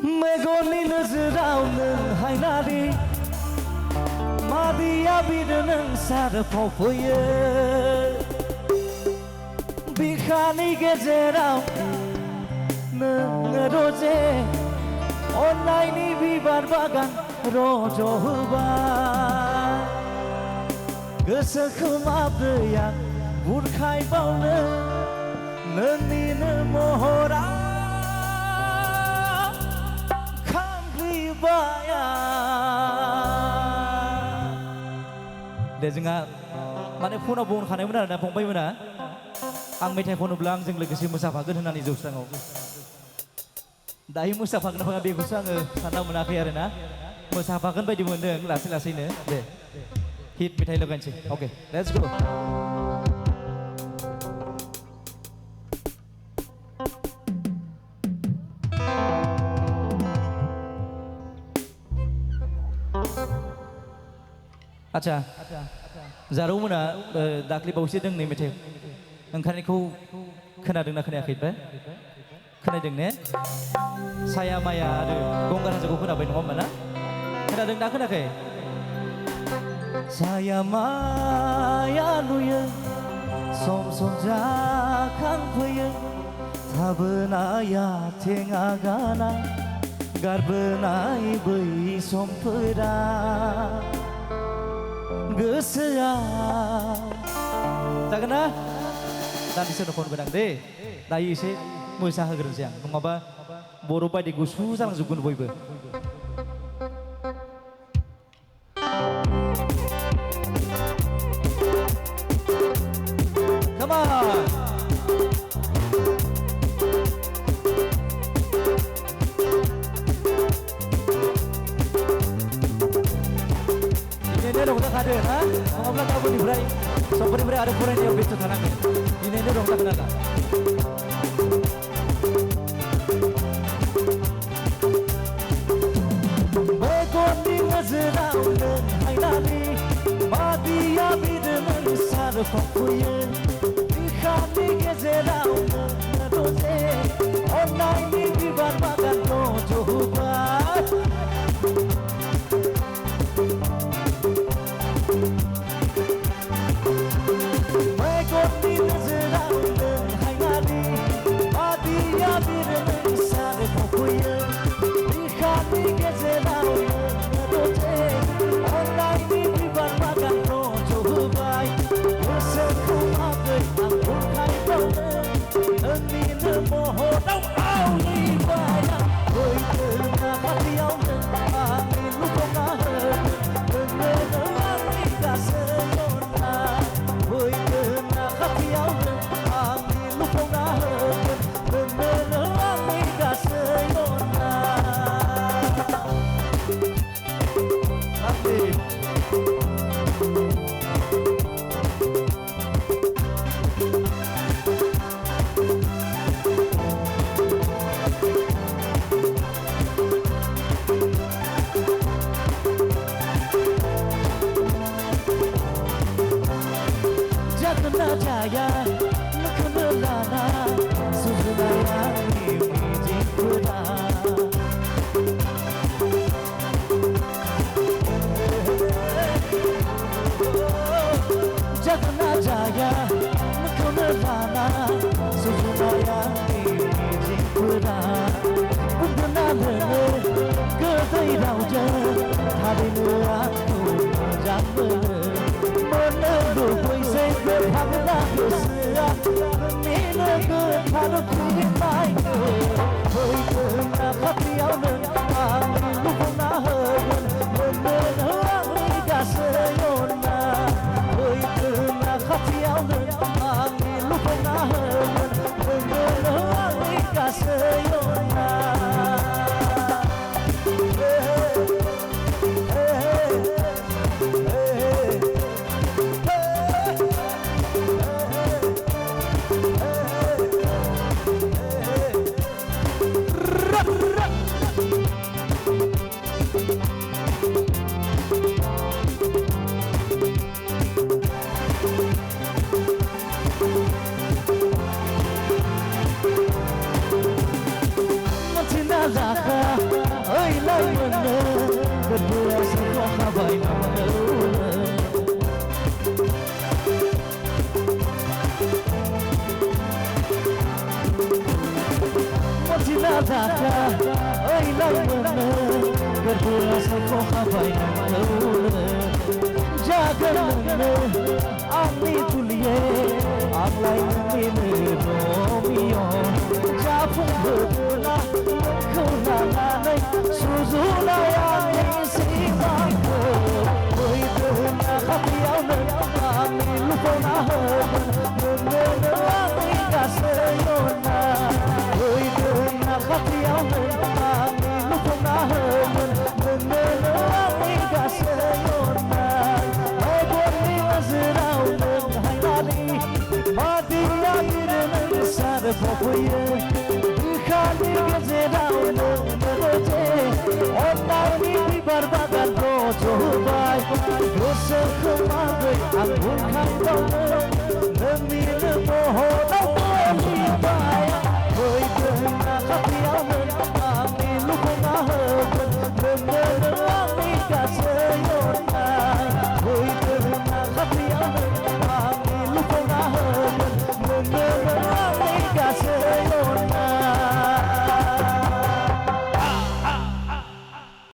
मेगननि नोजोराव नों हायनारि मादिया बिनो नों सारफाव फैयो बिखानि गेजेराव नों रजे अननायनि बिबार बागान रज'होबाय गोसोखौ माब्रै आं बुरखायबावनो नोंनिनो महरा दे जोंहा माने फनाव बुंखानायमोन आरोना फंबायमोना आं मेथाइ खनोब्ला आंजों लोगोसे मोसाफागोन होननानै जौस्राङाव दायो मोसाफागोन ना बेखौसो आङो सानना मोनाखै आरोना मोसाफागोन बायदि मोनदों लासै लासैनो दे हिट मेथाइ लगायनोसै अके लेट्स गो आच्छा जारौमोना दाख्लै बावैसो दोंनै मेथाइ ओंखारनायखौ खोनादोंना खोनायाखैबा खोनादों ने साया माया आरो गंगार हाजोखौ खोनाबाय नङा होमबा ना खोनादों ना खोनायाखै साया माया नुयो सम सम जाखांफैयो थाबोनाय आथिं आगाना गारबोनाय बै समफोरा गोसोआ जागोन ना दान्दिसे खनगोन आं दे दायो एसे मोसाहोग्रोनोसै आं नङाबा बर' बायदि गुसु जालांजोबगोन बयबो Come on! Ini dong tak ada, ha? Ngomong kamu di berai, sampai berai ada orang yang betul tanah ni. Ini dong tak ada. Begoni ngazrau dan hainani, madia bidemen sarfakuye. Bikhani ngazrau dan doze, online ni bibar bagan rojohubat. Jaya Nukumelana Sudaya Mijipura Jagna Jaya Nukumelana Sudaya Mijipura Undana Lene Gedai Rauja Hadinu Aku Jamene Menunggu puisi berhamlah dosa Menunggu kalau kuih baikku Hoi kena kapiau nengah Lupa nahan Menunggu liga seyona Hoi kena kapiau nengah Lupa nahan Menunggu liga seyona दाखा ओइलाय मोनो गोरबोआ सायख'खाबाय नामानो मथिना दाखा ओइलाय मोनो गोरबोआ सायख'खाबाय नामानो जागोन नोंनो आंनि जुलिये आंलाय नोंनिनो रमिय' जाफुंहोना नोंखौ लानानै सुजुनाय आंनि सिमांखौ फैदोना खाथियाव नों आंनि लुबैना होगोन नोंनो आंनि गासै अननाय फैदोना खाथियाव नों आंनि लुबैना होगोन नोंनो आंनि गासै अननाय मेगननि नोजोराव नों हायनानै मादिया बिरनो सारफावफैयो बिखानि गेजेराव नों मोनसे अननायनि बिबार बागान रज'बाय गोसोखौ माबोरै आं बुंखांबावनो नोंनि